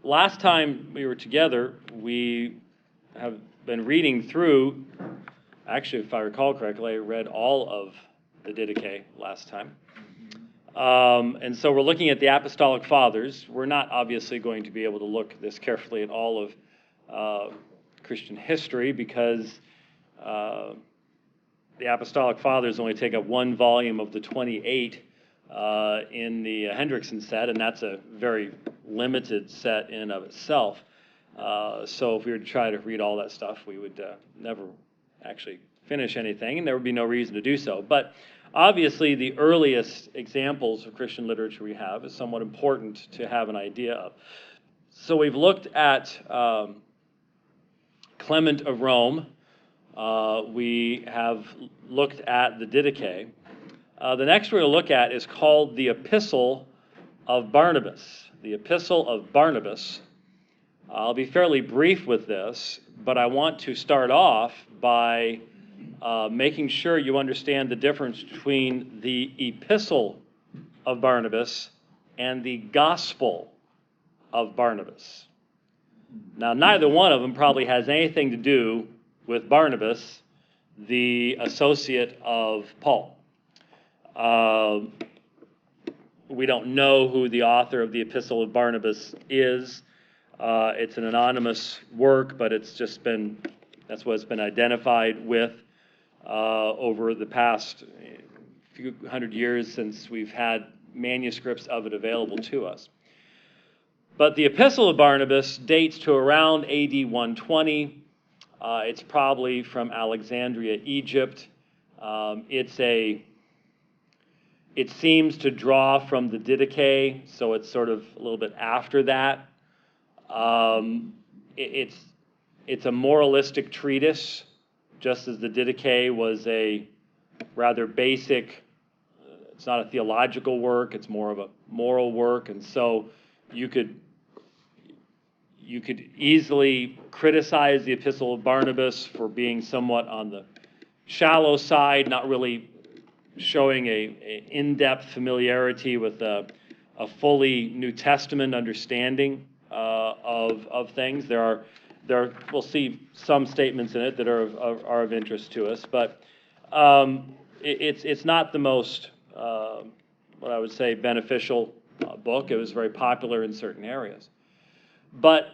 last time we were together, we have been reading through, actually, if I recall correctly, I read all of the Didache last time. And so we're looking at the Apostolic Fathers. We're not obviously going to be able to look this carefully at all of Christian history because the Apostolic Fathers only take up one volume of the 28 in the Hendrickson set, and that's a very limited set in and of itself. So if we were to try to read all that stuff, we would never actually finish anything, and there would be no reason to do so. But obviously, the earliest examples of Christian literature we have is somewhat important to have an idea of. So we've looked at Clement of Rome. We have looked at the Didache. The next we're going to look at is called the Epistle of Barnabas. The Epistle of Barnabas. I'll be fairly brief with this, but I want to start off by making sure you understand the difference between the Epistle of Barnabas and the Gospel of Barnabas. Now, neither one of them probably has anything to do with Barnabas, the associate of Paul. We don't know who the author of the Epistle of Barnabas is. It's an anonymous work, but it's just been, that's what it's been identified with over the past few hundred years since we've had manuscripts of it available to us. But the Epistle of Barnabas dates to around AD 120. It's probably from Alexandria, Egypt. It seems to draw from the Didache, so it's sort of a little bit after that. It's a moralistic treatise, just as the Didache was a rather basic, it's not a theological work, it's more of a moral work, and so you could easily criticize the Epistle of Barnabas for being somewhat on the shallow side, not really showing a in-depth familiarity with a fully New Testament understanding of things. We'll see some statements in it that are of interest to us, but it's not the most what I would say beneficial book. It was very popular in certain areas, but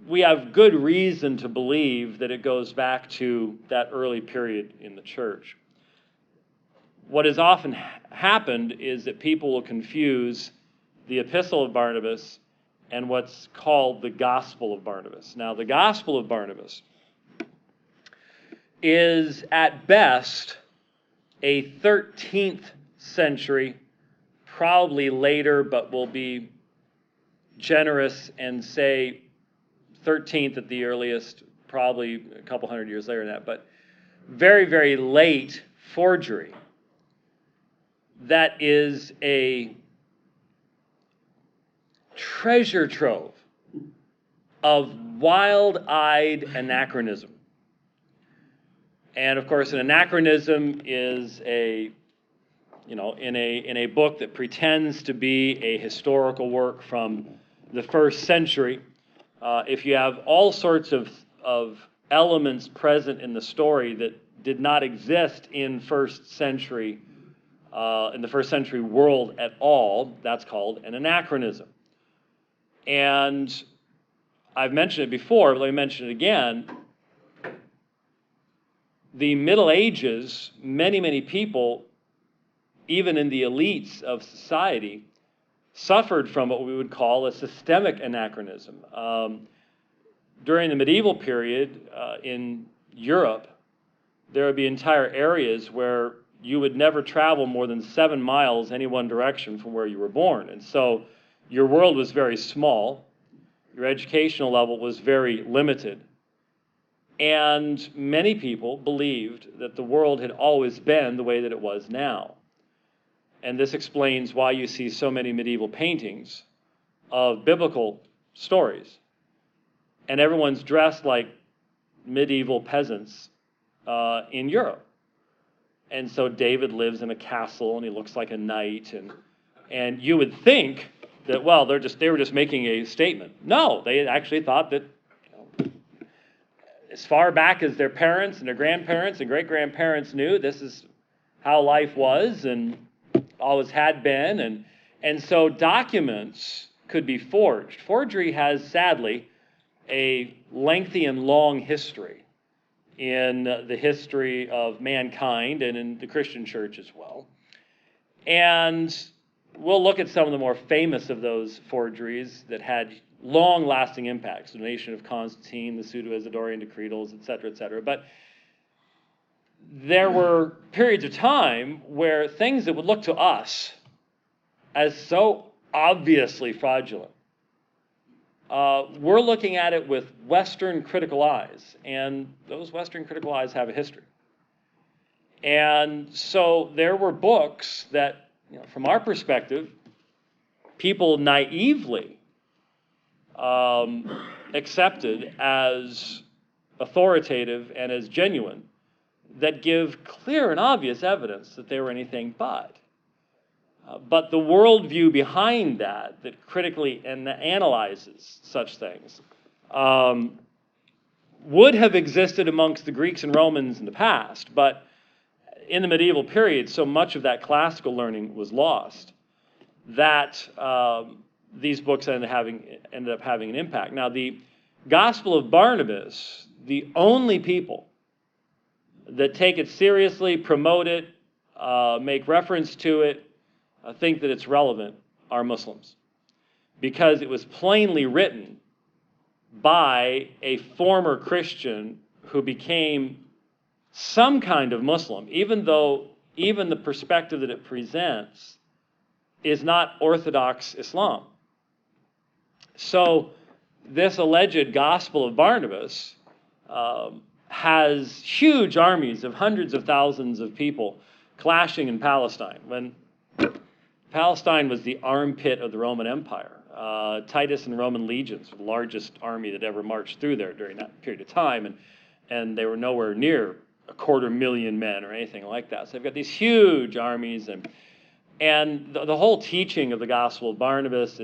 we have good reason to believe that it goes back to that early period in the church. What has often happened is that people will confuse the Epistle of Barnabas and what's called the Gospel of Barnabas. Now, the Gospel of Barnabas is at best a 13th century, probably later, but will be generous and say 13th at the earliest, probably a couple hundred years later than that, but very, very late forgery. That is a treasure trove of wild-eyed anachronism. And of course, an anachronism is in a book that pretends to be a historical work from the first century. If you have all sorts of elements present in the story that did not exist in the first century world at all, that's called an anachronism. And I've mentioned it before, but let me mention it again. The Middle Ages, many people, even in the elites of society, suffered from what we would call a systemic anachronism. During the medieval period in Europe, there would be entire areas where you would never travel more than 7 miles any one direction from where you were born. And so your world was very small. Your educational level was very limited. And many people believed that the world had always been the way that it was now. And this explains why you see so many medieval paintings of biblical stories. And everyone's dressed like medieval peasants in Europe. And so David lives in a castle and he looks like a knight. And you would think that, well, they were just making a statement. No, they actually thought that, as far back as their parents and their grandparents and great-grandparents knew, this is how life was and always had been. And so documents could be forged. Forgery has, sadly, a lengthy and long history in the history of mankind and in the Christian church as well. And we'll look at some of the more famous of those forgeries that had long-lasting impacts, the Donation of Constantine, the Pseudo-Isidorian Decretals, et cetera, but there were periods of time where things that would look to us as so obviously fraudulent, we're looking at it with Western critical eyes, and those Western critical eyes have a history. And so there were books that, from our perspective, people naively accepted as authoritative and as genuine, that give clear and obvious evidence that they were anything but. But the worldview behind that critically analyzes such things, would have existed amongst the Greeks and Romans in the past, but in the medieval period, so much of that classical learning was lost that these books ended up having an impact. Now, the Gospel of Barnabas, the only people that take it seriously, promote it, make reference to it, think that it's relevant, are Muslims. Because it was plainly written by a former Christian who became some kind of Muslim, even though even the perspective that it presents is not Orthodox Islam. So this alleged Gospel of Barnabas has huge armies of hundreds of thousands of people clashing in Palestine. When Palestine was the armpit of the Roman Empire, Titus and the Roman legions were the largest army that ever marched through there during that period of time, and they were nowhere near 250,000 men or anything like that. So they've got these huge armies, and the whole teaching of the Gospel of Barnabas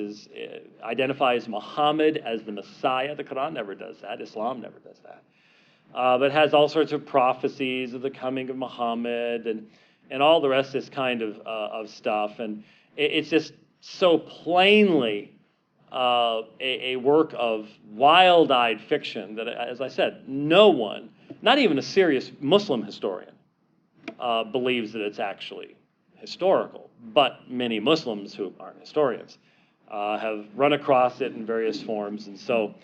identifies Muhammad as the Messiah. The Quran never does that. Islam never does that. But it has all sorts of prophecies of the coming of Muhammad and all the rest of this kind of stuff. And it's just so plainly a work of wild-eyed fiction that, as I said, no one, not even a serious Muslim historian, believes that it's actually historical. But many Muslims who aren't historians have run across it in various forms, and so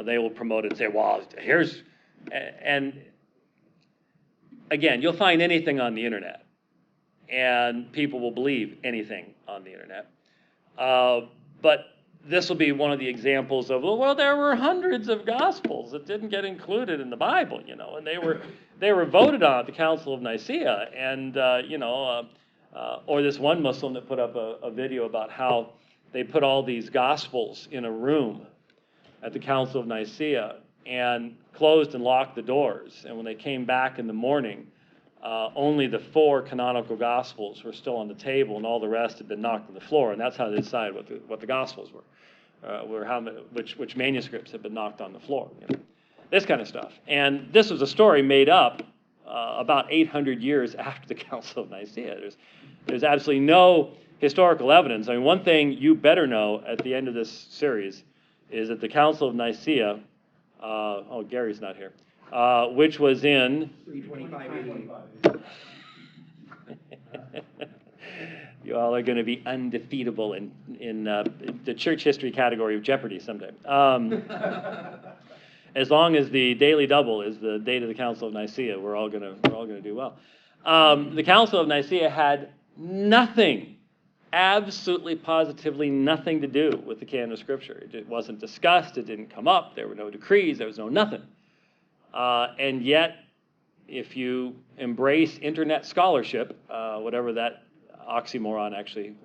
they will promote it and say, well, here's... And again, you'll find anything on the internet, and people will believe anything on the internet. But this will be one of the examples of, well, there were hundreds of Gospels that didn't get included in the Bible, and they were voted on at the Council of Nicaea, and or this one Muslim that put up a video about how they put all these Gospels in a room at the Council of Nicaea and closed and locked the doors. And when they came back in the morning, only the 4 canonical Gospels were still on the table, and all the rest had been knocked on the floor. And that's how they decided what the Gospels were which manuscripts had been knocked on the floor. This kind of stuff. And this was a story made up about 800 years after the Council of Nicaea. There's absolutely no historical evidence. I mean, one thing you better know at the end of this series is that the Council of Nicaea, Gary's not here, which was in 325 AD. You all are going to be undefeatable in the church history category of Jeopardy someday. As long as the daily double is the date of the Council of Nicaea, we're all going to do well. The Council of Nicaea had nothing, absolutely positively nothing to do with the canon of Scripture. It wasn't discussed. It didn't come up. There were no decrees. There was no nothing. And yet, if you embrace internet scholarship, whatever that oxymoron actually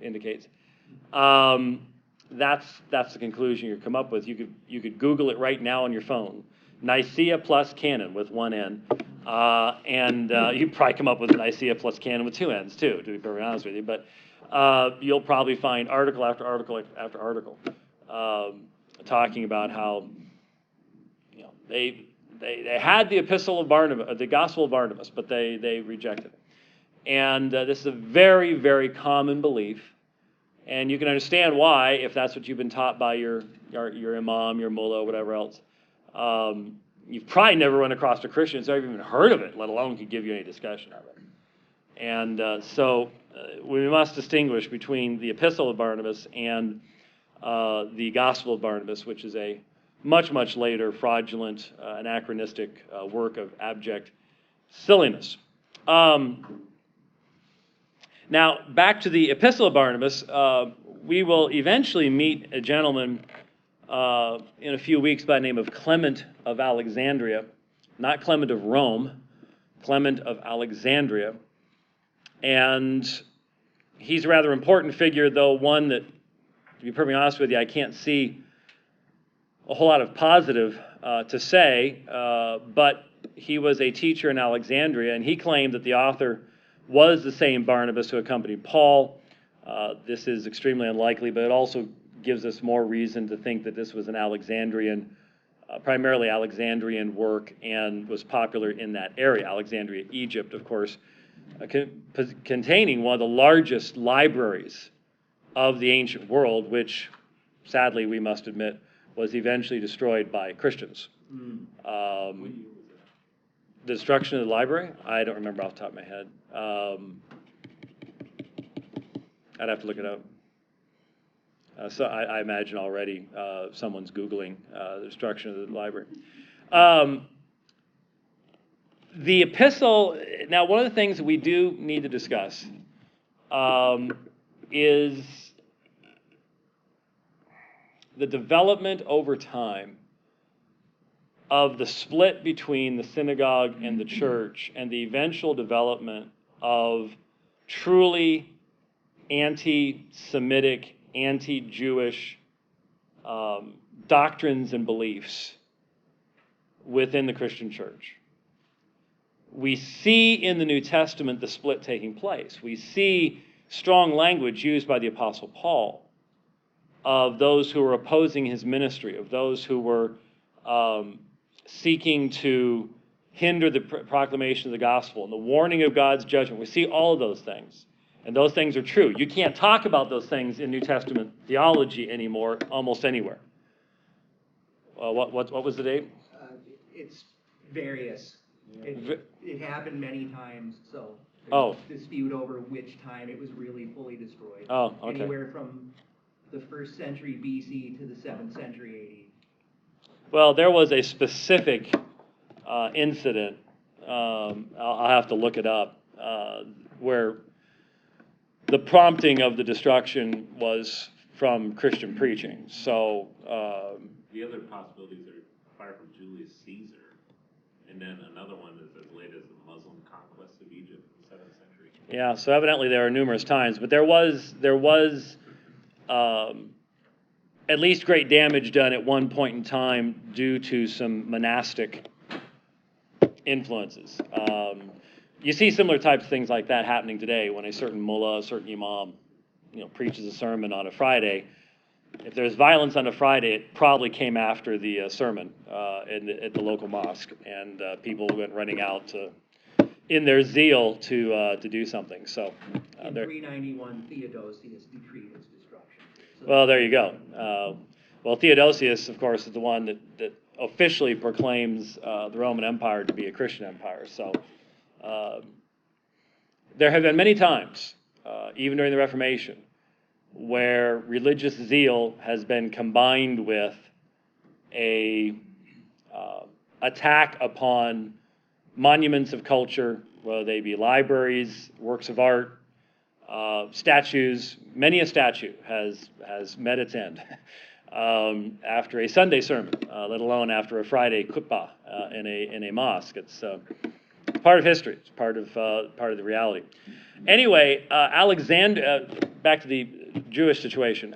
indicates, that's the conclusion you come up with. You could Google it right now on your phone. Nicaea plus canon with one N. And you'd probably come up with Nicaea plus canon with 2 N's too, to be perfectly honest with you. But you'll probably find article after article after article talking about how they had the Epistle of Barnabas, the Gospel of Barnabas, but they rejected it. And this is a very, very common belief. And you can understand why, if that's what you've been taught by your imam, your mullah, whatever else. You've probably never run across a Christian who's ever even heard of it, let alone could give you any discussion of it. And so we must distinguish between the Epistle of Barnabas and the Gospel of Barnabas, which is a much, much later, fraudulent, anachronistic work of abject silliness. Now, back to the Epistle of Barnabas, we will eventually meet a gentleman in a few weeks by the name of Clement of Alexandria. Not Clement of Rome, Clement of Alexandria. And he's a rather important figure, though one that, to be perfectly honest with you, I can't see a whole lot of positive to say, but he was a teacher in Alexandria, and he claimed that the author was the same Barnabas who accompanied Paul. This is extremely unlikely, but it also gives us more reason to think that this was an Alexandrian, primarily Alexandrian work, and was popular in that area. Alexandria, Egypt, of course, containing one of the largest libraries of the ancient world, which, sadly, we must admit, was eventually destroyed by Christians. The destruction of the library? I don't remember off the top of my head. I'd have to look it up. So I imagine already someone's Googling the destruction of the library. The epistle, now one of the things that we do need to discuss is the development over time of the split between the synagogue and the church, and the eventual development of truly anti-Semitic, anti-Jewish doctrines and beliefs within the Christian church. We see in the New Testament the split taking place. We see strong language used by the Apostle Paul of those who were opposing his ministry, of those who were seeking to hinder the proclamation of the gospel and the warning of God's judgment. We see all of those things. And those things are true. You can't talk about those things in New Testament theology anymore, almost anywhere. What was the date? It's various. It happened many times, so there's dispute over which time it was really fully destroyed. Oh, okay. Anywhere from the 1st century BC to the 7th century AD. Well, there was a specific incident, I'll have to look it up, where the prompting of the destruction was from Christian preaching. So the other possibilities are fire from Julius Caesar, and then another one is as late as the Muslim conquest of Egypt in the 7th century. Yeah, so evidently there are numerous times, but there was at least great damage done at one point in time due to some monastic influences. You see similar types of things like that happening today when a certain mullah, a certain imam, preaches a sermon on a Friday. If there's violence on a Friday, it probably came after the sermon at the local mosque, and people went running out in their zeal to do something. So in 391, Theodosius decreed its destruction. So well, there you go. Well, Theodosius, of course, is the one that officially proclaims the Roman Empire to be a Christian empire. So there have been many times, even during the Reformation, where religious zeal has been combined with a attack upon monuments of culture, whether they be libraries, works of art, statues. Many a statue has met its end after a Sunday sermon, let alone after a Friday khutbah in a mosque. It's part of history. It's part of the reality. Anyway, back to the Jewish situation.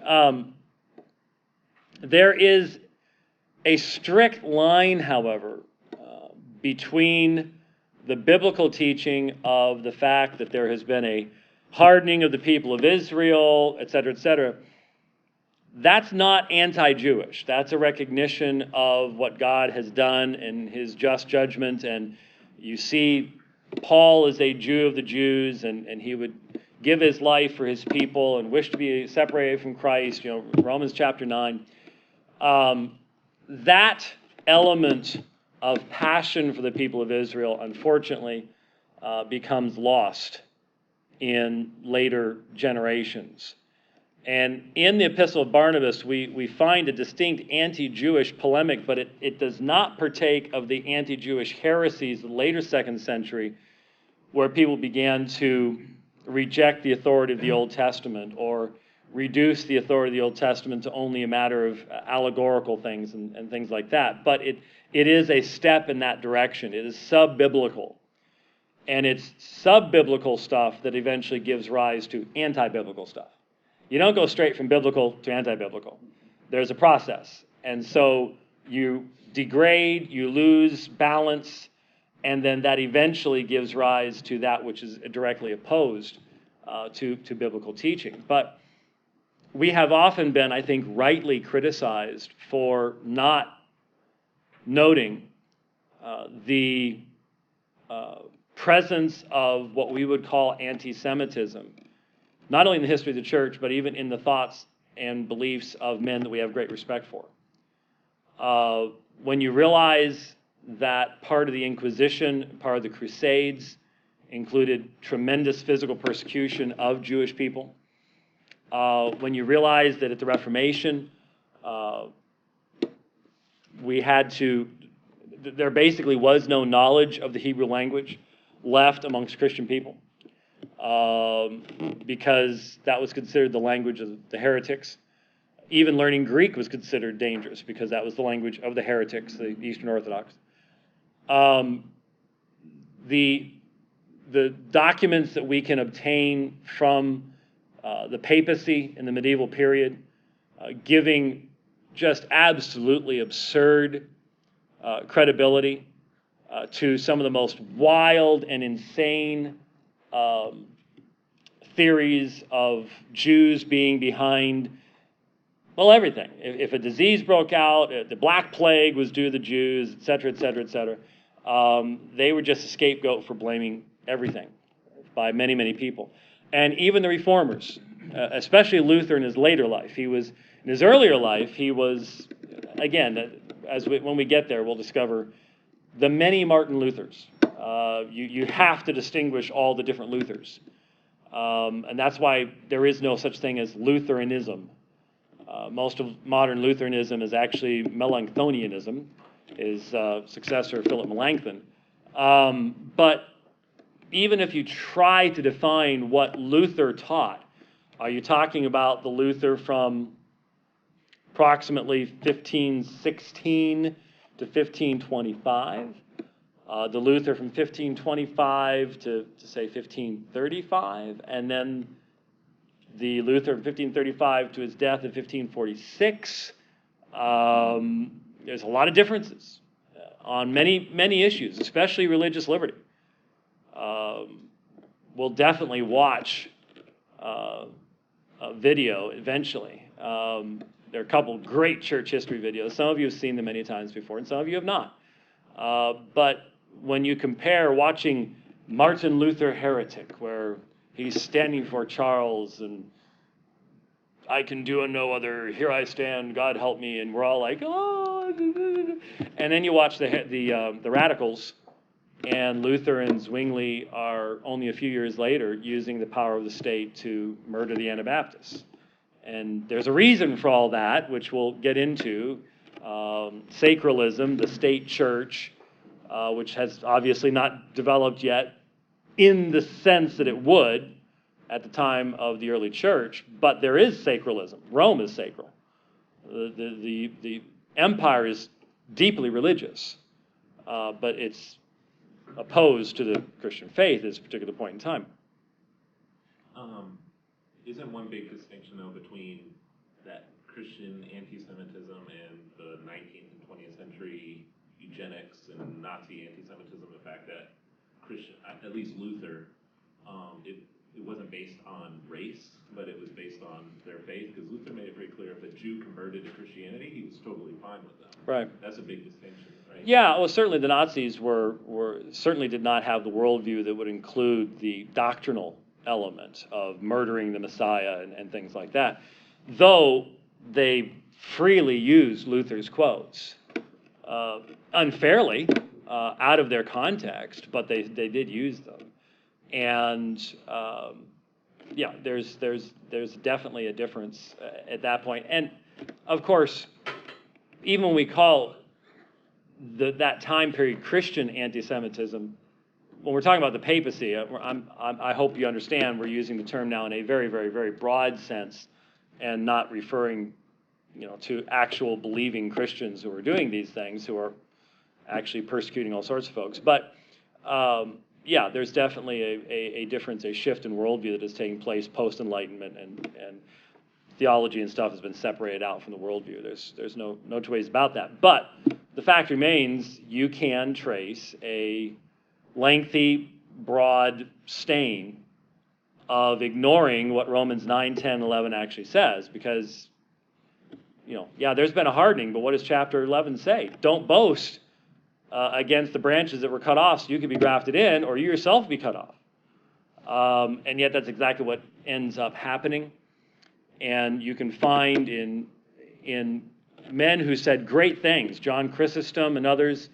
There is a strict line, however, between the biblical teaching of the fact that there has been hardening of the people of Israel, etc., etc., that's not anti-Jewish. That's a recognition of what God has done in his just judgment. And you see Paul is a Jew of the Jews, and he would give his life for his people and wish to be separated from Christ, Romans chapter 9. That element of passion for the people of Israel, unfortunately, becomes lost in later generations. And in the Epistle of Barnabas, we find a distinct anti-Jewish polemic, but it does not partake of the anti-Jewish heresies of the later 2nd century, where people began to reject the authority of the Old Testament or reduce the authority of the Old Testament to only a matter of allegorical things and things like that. But it is a step in that direction. It is sub-biblical. And it's sub-biblical stuff that eventually gives rise to anti-biblical stuff. You don't go straight from biblical to anti-biblical. There's a process. And so you degrade, you lose balance, and then that eventually gives rise to that which is directly opposed to biblical teaching. But we have often been, I think, rightly criticized for not noting the presence of what we would call anti-Semitism, not only in the history of the church, but even in the thoughts and beliefs of men that we have great respect for. When you realize that part of the Inquisition, part of the Crusades, included tremendous physical persecution of Jewish people, when you realize that at the Reformation, there basically was no knowledge of the Hebrew language left amongst Christian people, because that was considered the language of the heretics. Even learning Greek was considered dangerous because that was the language of the heretics, the Eastern Orthodox. The documents that we can obtain from the papacy in the medieval period, giving just absolutely absurd credibility to some of the most wild and insane theories of Jews being behind, well, everything. If a disease broke out, the Black Plague was due to the Jews, et cetera, et cetera, et cetera. They were just a scapegoat for blaming everything by many, many people. And even the Reformers, especially Luther in his later life. In his earlier life, he was, again, when we get there, we'll discover the many Martin Luthers. You have to distinguish all the different Luthers. And that's why there is no such thing as Lutheranism. Most of modern Lutheranism is actually Melanchthonianism, his successor Philip Melanchthon. But even if you try to define what Luther taught, are you talking about the Luther from approximately 1516 to 1525? The Luther from 1525 to say 1535, and then the Luther from 1535 to his death in 1546. There's a lot of differences on many, many issues, especially religious liberty. We'll definitely watch a video eventually. There are a couple great church history videos. Some of you have seen them many times before, and some of you have not. But when you compare watching Martin Luther Heretic, where he's standing for Charles and I can do no other, here I stand, God help me, and we're all like, oh, and then you watch the Radicals, and Luther and Zwingli are only a few years later using the power of the state to murder the Anabaptists. And there's a reason for all that, which we'll get into. Sacralism, the state church, which has obviously not developed yet in the sense that it would at the time of the early church, but there is sacralism. Rome is sacral. The empire is deeply religious, but it's opposed to the Christian faith at this particular point in time. Isn't one big distinction, though, between that Christian anti-Semitism and the 19th and 20th century eugenics and Nazi anti-Semitism, the fact that Christian, at least Luther, it wasn't based on race, but it was based on their faith, because Luther made it very clear if a Jew converted to Christianity, he was totally fine with them. Right. That's a big distinction, right? Yeah, well, certainly the Nazis were certainly did not have the worldview that would include the doctrinal element of murdering the Messiah and things like that, though they freely used Luther's quotes unfairly out of their context, but they did use them. And yeah, there's definitely a difference at that point. And of course, even when we call that time period Christian anti-Semitism, when we're talking about the papacy, I hope you understand we're using the term now in a very, very, very broad sense, and not referring, to actual believing Christians who are doing these things, who are actually persecuting all sorts of folks. But yeah, there's definitely a difference, a shift in worldview that is taking place post-Enlightenment, and theology and stuff has been separated out from the worldview. There's no two ways about that. But the fact remains, you can trace a lengthy, broad stain of ignoring what Romans 9, 10, 11 actually says, because, yeah, there's been a hardening, but what does chapter 11 say? Don't boast against the branches that were cut off so you could be grafted in, or you yourself be cut off. And yet that's exactly what ends up happening. And you can find in men who said great things, John Chrysostom and others,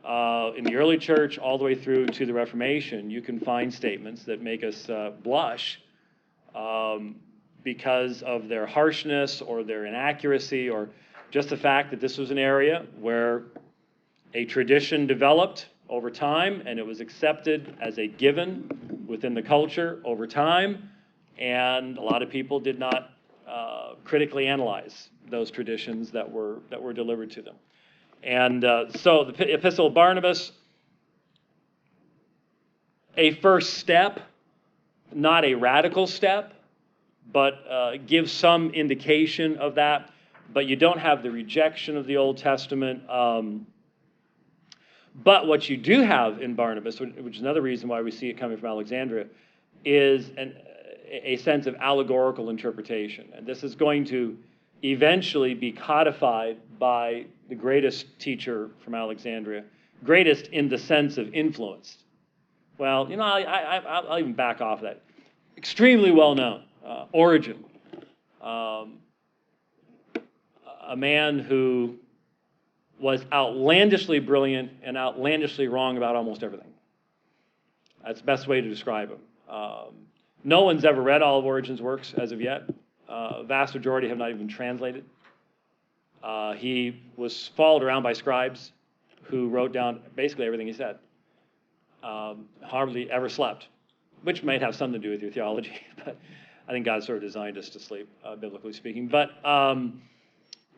in the early church all the way through to the Reformation, you can find statements that make us blush because of their harshness or their inaccuracy, or just the fact that this was an area where a tradition developed over time and it was accepted as a given within the culture over time, and a lot of people did not critically analyze those traditions that were delivered to them. And so the Epistle of Barnabas, a first step, not a radical step, but gives some indication of that. But you don't have the rejection of the Old Testament. But what you do have in Barnabas, which is another reason why we see it coming from Alexandria, is a sense of allegorical interpretation. And this is going to eventually be codified by the greatest teacher from Alexandria, greatest in the sense of influence. Well, I'll even back off of that. Extremely well known, Origen, a man who was outlandishly brilliant and outlandishly wrong about almost everything. That's the best way to describe him. No one's ever read all of Origen's works as of yet. Vast majority have not even translated. He was followed around by scribes who wrote down basically everything he said. Hardly ever slept, which might have something to do with your theology, but I think God sort of designed us to sleep, biblically speaking. But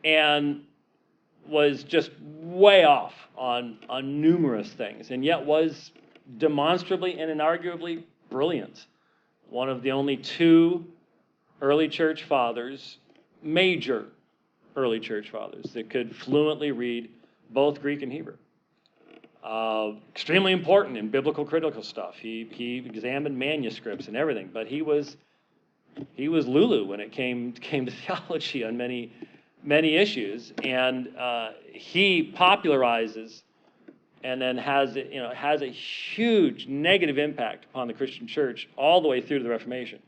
and was just way off on numerous things, and yet was demonstrably and inarguably brilliant. One of the only two early church fathers, major early church fathers, that could fluently read both Greek and Hebrew. Extremely important in biblical critical stuff. He examined manuscripts and everything, but he was Lulu when it came to theology on many issues, and he popularizes and then has a huge negative impact upon the Christian church all the way through to the Reformation.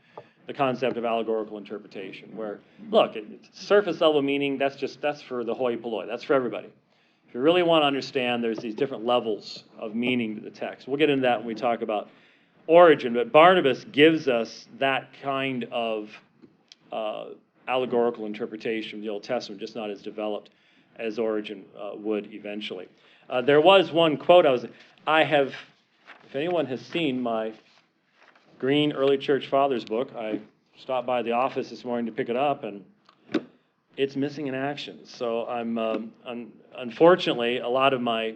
The concept of allegorical interpretation, where, look, it's surface level meaning, that's for the hoi polloi, that's for everybody. If you really want to understand, there's these different levels of meaning to the text. We'll get into that when we talk about Origen, but Barnabas gives us that kind of allegorical interpretation of the Old Testament, just not as developed as Origen would eventually. There was one quote if anyone has seen my Green Early Church Fathers book, I stopped by the office this morning to pick it up, and it's missing in action. So unfortunately, a lot of my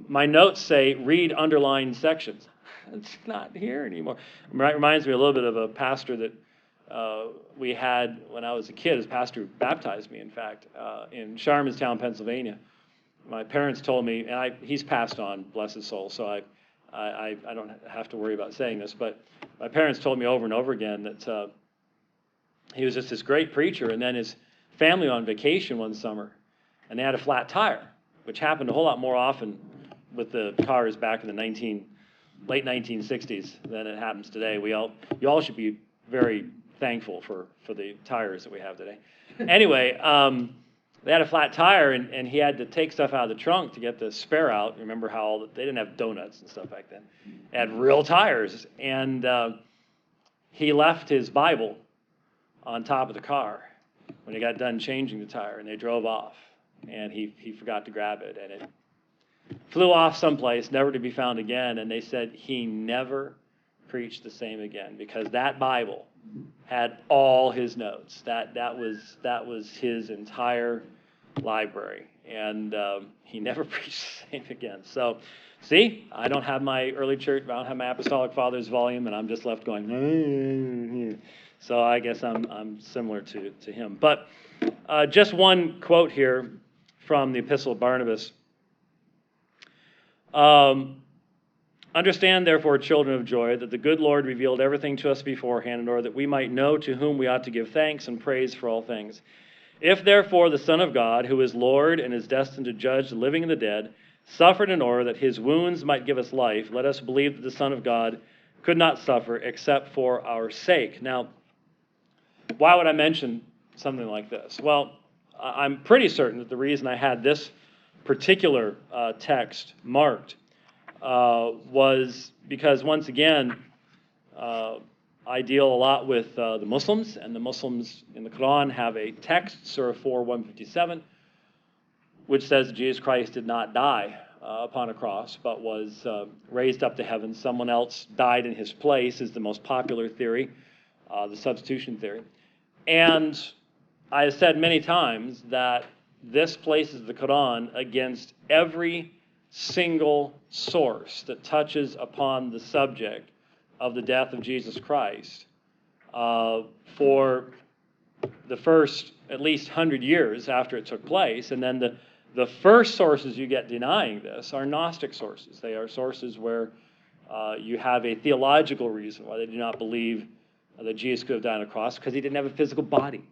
notes say read underlined sections. It's not here anymore. It reminds me a little bit of a pastor that we had when I was a kid. His pastor who baptized me, in fact, in Sharmanstown, Pennsylvania. My parents told me, and he's passed on, bless his soul, so I don't have to worry about saying this, but my parents told me over and over again that he was just this great preacher, and then his family on vacation one summer, and they had a flat tire, which happened a whole lot more often with the cars back in the late 1960s than it happens today. You all should be very thankful for the tires that we have today. Anyway, they had a flat tire, and he had to take stuff out of the trunk to get the spare out. Remember how they didn't have donuts and stuff back then. They had real tires, and he left his Bible on top of the car when he got done changing the tire, and they drove off, and he forgot to grab it, and it flew off someplace, never to be found again. And they said he never preached the same again, because that Bible had all his notes. That was his entire library, and he never preached the same again. So, see, I don't have my early church, I don't have my Apostolic Fathers volume, and I'm just left going. So I guess I'm similar to him. But just one quote here from the Epistle of Barnabas. Understand, therefore, children of joy, that the good Lord revealed everything to us beforehand in order that we might know to whom we ought to give thanks and praise for all things. If, therefore, the Son of God, who is Lord and is destined to judge the living and the dead, suffered in order that his wounds might give us life, let us believe that the Son of God could not suffer except for our sake. Now, why would I mention something like this? Well, I'm pretty certain that the reason I had this particular text marked was because, once again, I deal a lot with the Muslims, and the Muslims in the Quran have a text, Surah 4:157, which says that Jesus Christ did not die upon a cross, but was raised up to heaven. Someone else died in his place is the most popular theory, the substitution theory. And I have said many times that this places the Quran against every single source that touches upon the subject of the death of Jesus Christ for the first at least 100 years after it took place. And then the first sources you get denying this are Gnostic sources. They are sources where you have a theological reason why they do not believe that Jesus could have died on a cross, because he didn't have a physical body.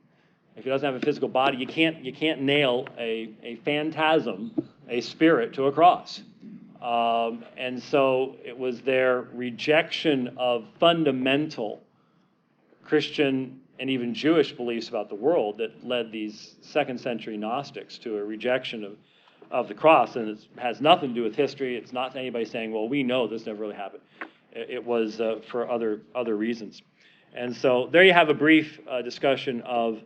If he doesn't have a physical body, you can't nail a phantasm, a spirit, to a cross. And so it was their rejection of fundamental Christian and even Jewish beliefs about the world that led these second century Gnostics to a rejection of the cross. And it has nothing to do with history. It's not anybody saying, well, we know this never really happened. It was for other reasons. And so there you have a brief discussion of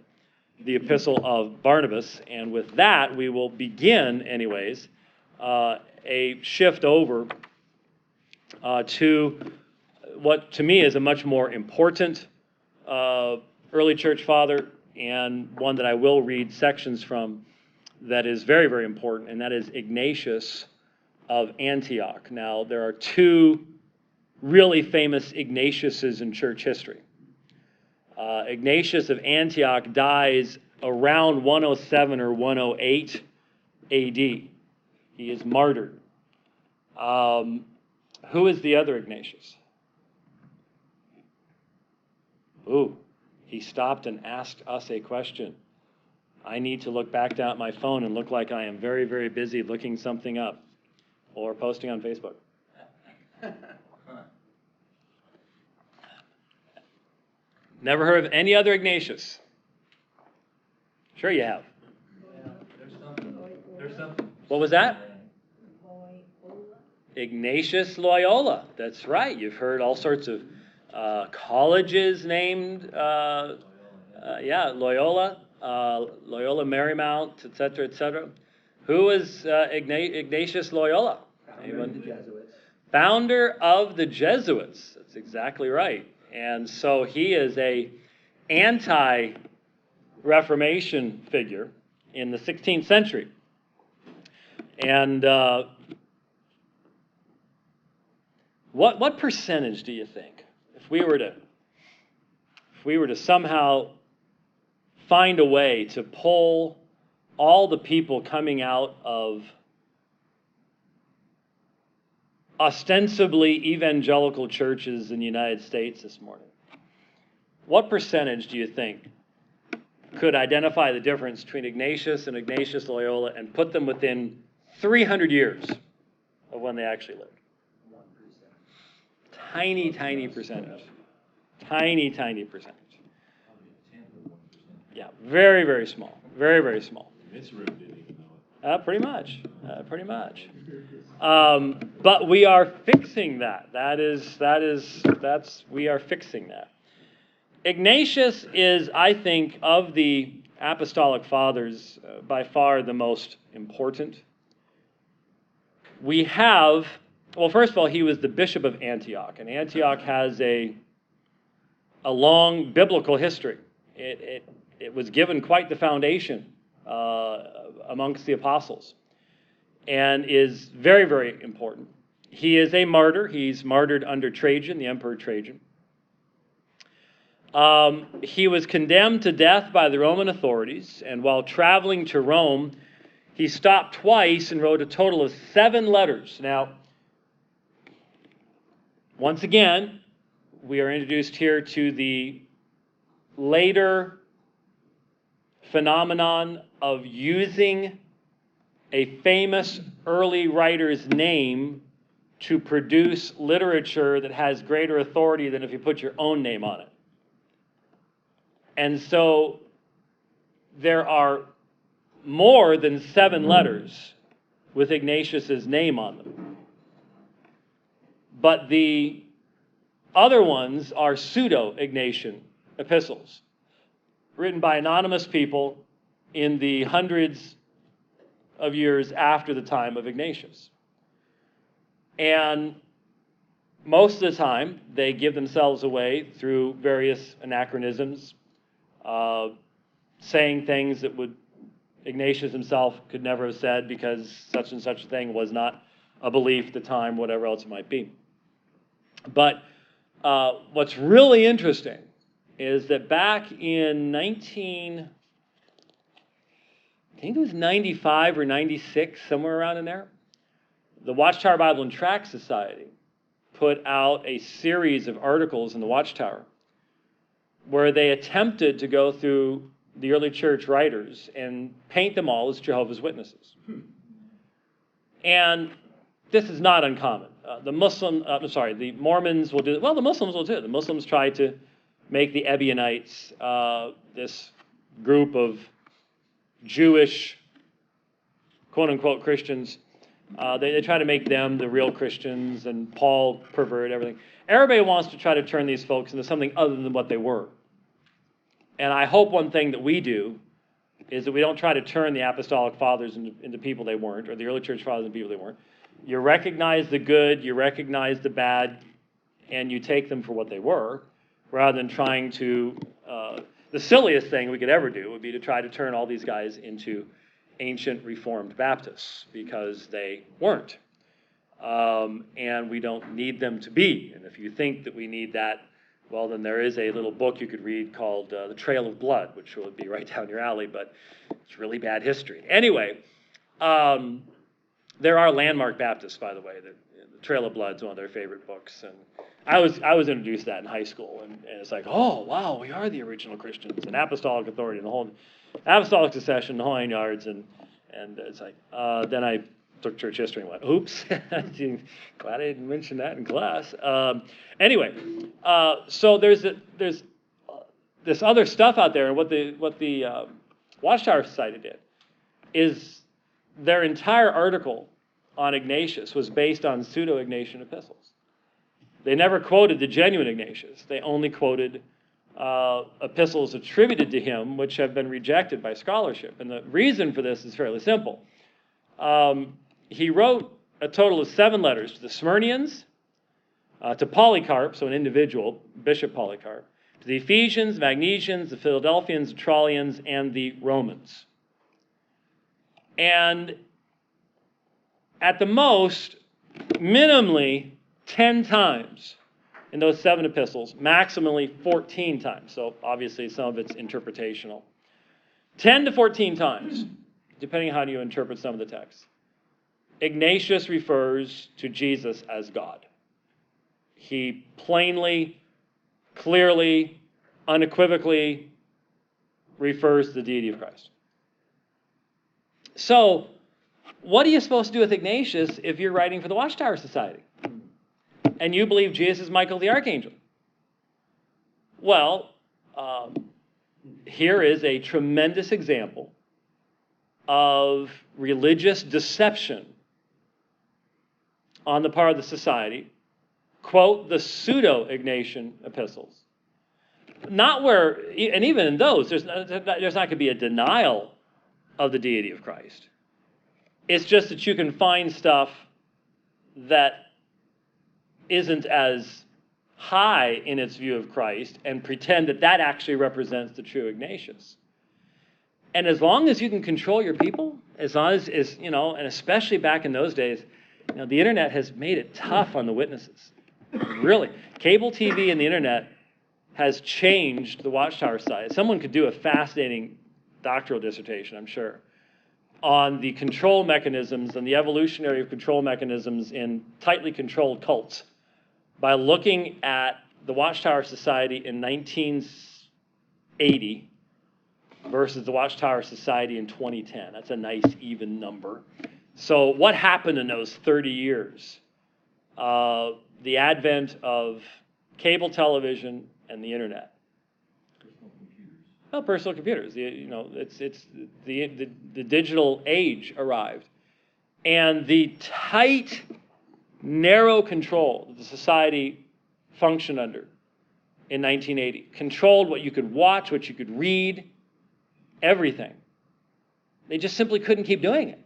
the Epistle of Barnabas. And with that, we will begin, anyways, a shift over to what to me is a much more important early church father, and one that I will read sections from that is very, very important, and that is Ignatius of Antioch. Now, there are two really famous Ignatiuses in church history. Ignatius of Antioch dies around 107 or 108 A.D. He is martyred. Who is the other Ignatius? Ooh, he stopped and asked us a question. I need to look back down at my phone and look like I am very, very busy looking something up or posting on Facebook. Never heard of any other Ignatius? Sure you have. Yeah, there's something. What was that? Ignatius Loyola. That's right. You've heard all sorts of colleges named, Loyola, Loyola Marymount, etc., etc. Who was Ignatius Loyola? Founder of the Jesuits. Founder of the Jesuits. That's exactly right. And so he is a anti-Reformation figure in the 16th century. And what percentage do you think, if we were to somehow find a way to pull all the people coming out of ostensibly evangelical churches in the United States this morning, what percentage do you think could identify the difference between Ignatius and Ignatius Loyola and put them within 300 years of when they actually lived? 1%. Tiny, tiny percentage. Tiny, tiny percentage. Yeah, very, very small. Very, very small. This room didn't even know it. Pretty much. Pretty much. But we are fixing that. We are fixing that. Ignatius is, I think, of the apostolic fathers, by far the most important. We have, well, first of all, he was the bishop of Antioch, and Antioch has a long biblical history. It was given quite the foundation amongst the apostles, and is very, very important. He is a martyr. He's martyred under Trajan, the Emperor Trajan. He was condemned to death by the Roman authorities, and while traveling to Rome, he stopped twice and wrote a total of 7 letters. Now, once again, we are introduced here to the later phenomenon of using a famous early writer's name to produce literature that has greater authority than if you put your own name on it. And so there are more than 7 letters with Ignatius's name on them. But the other ones are pseudo-Ignatian epistles, written by anonymous people in the hundreds of years after the time of Ignatius. And most of the time, they give themselves away through various anachronisms, saying things that Ignatius himself could never have said because such and such a thing was not a belief at the time, whatever else it might be. But what's really interesting is that back in I think it was 95 or 96, somewhere around in there, the Watchtower Bible and Tract Society put out a series of articles in the Watchtower where they attempted to go through the early church writers and paint them all as Jehovah's Witnesses. And this is not uncommon. The Mormons will do it. Well, the Muslims will do it. The Muslims try to make the Ebionites, this group of Jewish, quote-unquote, Christians. They try to make them the real Christians, and Paul pervert everything. Everybody wants to try to turn these folks into something other than what they were. And I hope one thing that we do is that we don't try to turn the apostolic fathers into people they weren't, or the early church fathers into people they weren't. You recognize the good, you recognize the bad, and you take them for what they were, rather than trying to... the silliest thing we could ever do would be to try to turn all these guys into ancient Reformed Baptists, because they weren't. And we don't need them to be. And if you think that we need that, well, then there is a little book you could read called The Trail of Blood, which will be right down your alley, but it's really bad history. Anyway, there are landmark Baptists, by the way. The Trail of Blood is one of their favorite books. And I was introduced to that in high school, and it's like, oh, wow, we are the original Christians, and apostolic authority, and the whole apostolic succession, the whole 9 yards, and it's like, then I took church history and went, oops, glad I didn't mention that in class. Anyway, so there's this other stuff out there, and what the Watchtower Society did is their entire article on Ignatius was based on pseudo-Ignatian epistles. They never quoted the genuine Ignatius. They only quoted epistles attributed to him, which have been rejected by scholarship. And the reason for this is fairly simple. He wrote a total of 7 letters to the Smyrnians, to Polycarp, so an individual, Bishop Polycarp, to the Ephesians, Magnesians, the Philadelphians, the Trallians, and the Romans. And at the most, minimally 10 times in those 7 epistles, maximally 14 times. So obviously some of it's interpretational. 10 to 14 times, depending on how you interpret some of the texts. Ignatius refers to Jesus as God. He plainly, clearly, unequivocally refers to the deity of Christ. So, what are you supposed to do with Ignatius if you're writing for the Watchtower Society and you believe Jesus is Michael the Archangel? Well, here is a tremendous example of religious deception on the part of the society. Quote the pseudo-Ignatian epistles. Not where, and even in those, there's not going to be a denial of the deity of Christ. It's just that you can find stuff that isn't as high in its view of Christ and pretend that that actually represents the true Ignatius. And as long as you can control your people, as long as, and especially back in those days, the internet has made it tough on the witnesses. Really. Cable TV and the internet has changed the Watchtower side. Someone could do a fascinating doctoral dissertation, I'm sure, on the control mechanisms and the evolutionary of control mechanisms in tightly controlled cults by looking at the Watchtower Society in 1980 versus the Watchtower Society in 2010. That's a nice even number. So what happened in those 30 years? The advent of cable television and the internet. Well, personal computers. It's the digital age arrived, and the tight, narrow control that the society functioned under in 1980 controlled what you could watch, what you could read, everything. They just simply couldn't keep doing it.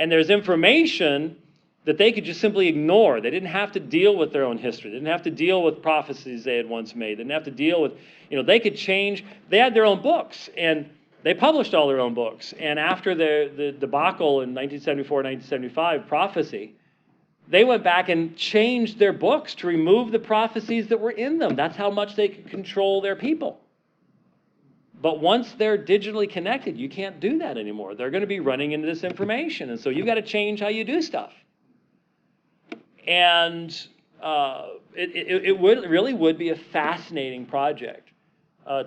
And there's information that they could just simply ignore. They didn't have to deal with their own history. They didn't have to deal with prophecies they had once made. They didn't have to deal with, they could change. They had their own books, and they published all their own books. And after the debacle in 1974, 1975, prophecy, they went back and changed their books to remove the prophecies that were in them. That's how much they could control their people. But once they're digitally connected, you can't do that anymore. They're going to be running into this information, and so you've got to change how you do stuff. And it really would be a fascinating project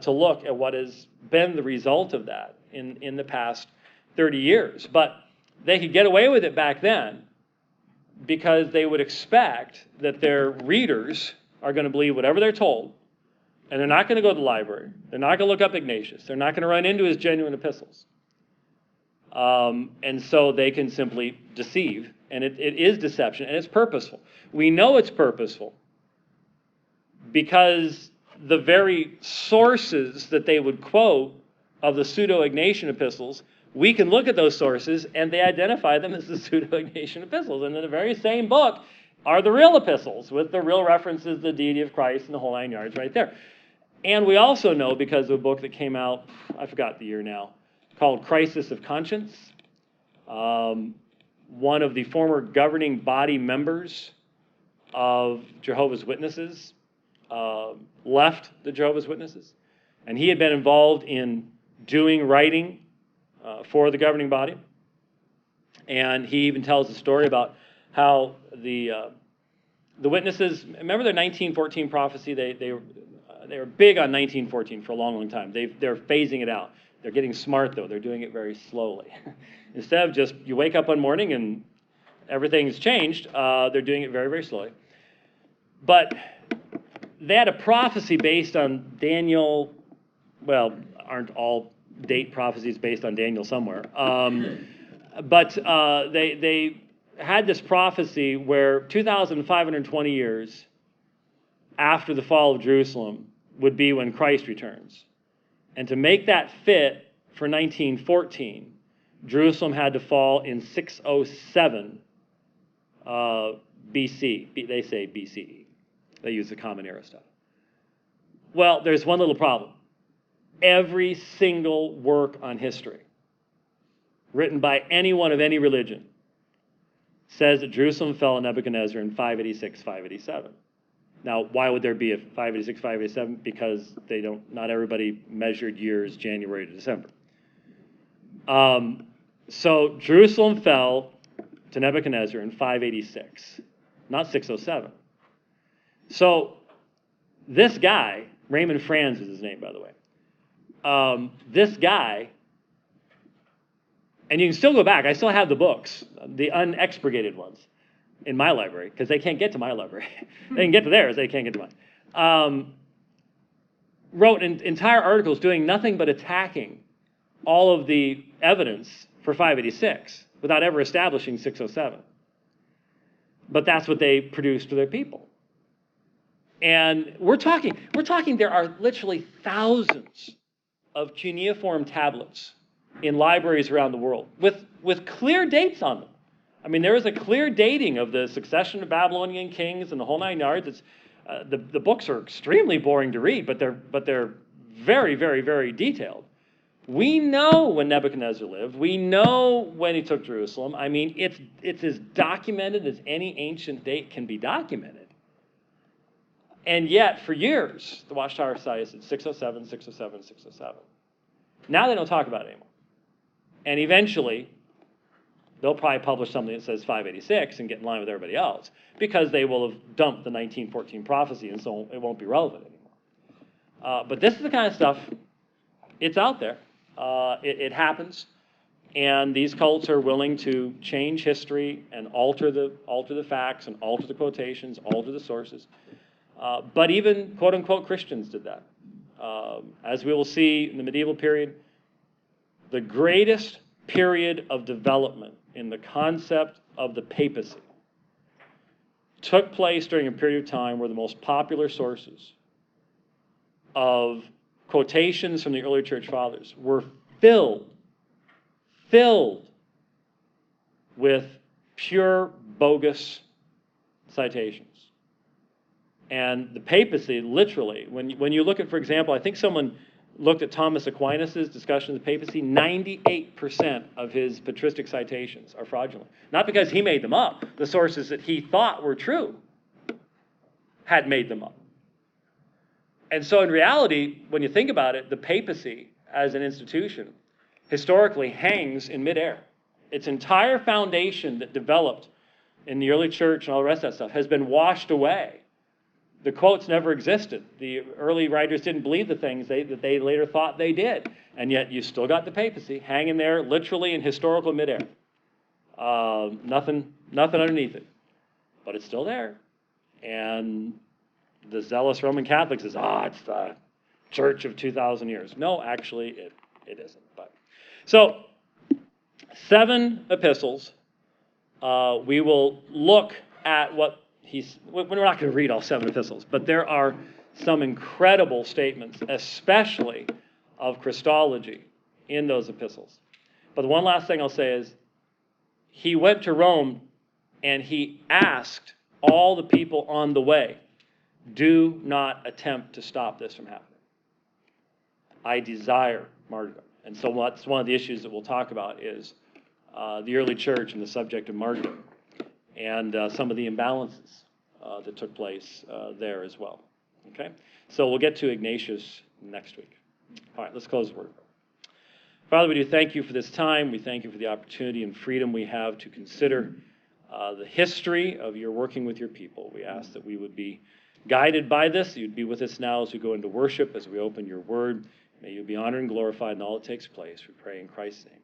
to look at what has been the result of that in the past 30 years. But they could get away with it back then because they would expect that their readers are going to believe whatever they're told, and they're not going to go to the library. They're not going to look up Ignatius. They're not going to run into his genuine epistles. And so they can simply deceive. And it is deception, and it's purposeful. We know it's purposeful because the very sources that they would quote of the pseudo-Ignatian epistles, we can look at those sources, and they identify them as the pseudo-Ignatian epistles. And in the very same book are the real epistles with the real references to the deity of Christ and the whole 9 yards right there. And we also know, because of a book that came out, I forgot the year now, called Crisis of Conscience, one of the former governing body members of Jehovah's Witnesses left the Jehovah's Witnesses, and he had been involved in writing for the governing body. And he even tells a story about how the witnesses, remember their 1914 prophecy? They were big on 1914 for a long, long time. They're phasing it out. They're getting smart, though. They're doing it very slowly. Instead of just you wake up one morning and everything's changed, they're doing it very, very slowly. But they had a prophecy based on Daniel. Well, aren't all date prophecies based on Daniel somewhere? But they had this prophecy where 2,520 years after the fall of Jerusalem would be when Christ returns. And to make that fit for 1914, Jerusalem had to fall in 607 BC. They say BCE. They use the Common Era stuff. Well, there's one little problem. Every single work on history written by anyone of any religion says that Jerusalem fell in Nebuchadnezzar in 586, 587. Now, why would there be a 586, 587? Because not everybody measured years January to December. So Jerusalem fell to Nebuchadnezzar in 586, not 607. So this guy, Raymond Franz is his name, by the way. This guy, and you can still go back. I still have the books, the unexpurgated ones, in my library, because they can't get to my library. They can get to theirs, they can't get to mine. Wrote entire articles doing nothing but attacking all of the evidence for 586 without ever establishing 607. But that's what they produced for their people. And we're talking there are literally thousands of cuneiform tablets in libraries around the world with clear dates on them. I mean, there is a clear dating of the succession of Babylonian kings and the whole nine yards. It's, the books are extremely boring to read, but they're very, very, very detailed. We know when Nebuchadnezzar lived. We know when he took Jerusalem. I mean, it's as documented as any ancient date can be documented. And yet, for years, the Watchtower Society said 607, 607, 607. Now they don't talk about it anymore. And eventually, they'll probably publish something that says 586 and get in line with everybody else, because they will have dumped the 1914 prophecy, and so it won't be relevant anymore. But this is the kind of stuff, it's out there. It happens. And these cults are willing to change history and alter the facts and alter the quotations, alter the sources. But even quote-unquote Christians did that. As we will see in the medieval period, the greatest period of development in the concept of the papacy took place during a period of time where the most popular sources of quotations from the early church fathers were filled with pure bogus citations. And the papacy, literally, when you look at, for example, I think someone looked at Thomas Aquinas' discussion of the papacy, 98% of his patristic citations are fraudulent. Not because he made them up. The sources that he thought were true had made them up. And so in reality, when you think about it, the papacy as an institution historically hangs in midair. Its entire foundation that developed in the early church and all the rest of that stuff has been washed away. The quotes never existed. The early writers didn't believe the things that they later thought they did. And yet you still got the papacy hanging there literally in historical midair. Nothing underneath it. But it's still there. And the zealous Roman Catholic says, it's the church of 2,000 years. No, actually, it isn't. But so, 7 epistles. We will look at what we're not going to read all 7 epistles, but there are some incredible statements, especially of Christology, in those epistles. But the one last thing I'll say is, he went to Rome and he asked all the people on the way, do not attempt to stop this from happening. I desire martyrdom. And so that's one of the issues that we'll talk about is the early church and the subject of martyrdom, and some of the imbalances that took place there as well. Okay? So we'll get to Ignatius next week. All right, let's close the word. Father, we do thank you for this time. We thank you for the opportunity and freedom we have to consider the history of your working with your people. We ask that we would be guided by this. You'd be with us now as we go into worship, as we open your word. May you be honored and glorified in all that takes place. We pray in Christ's name.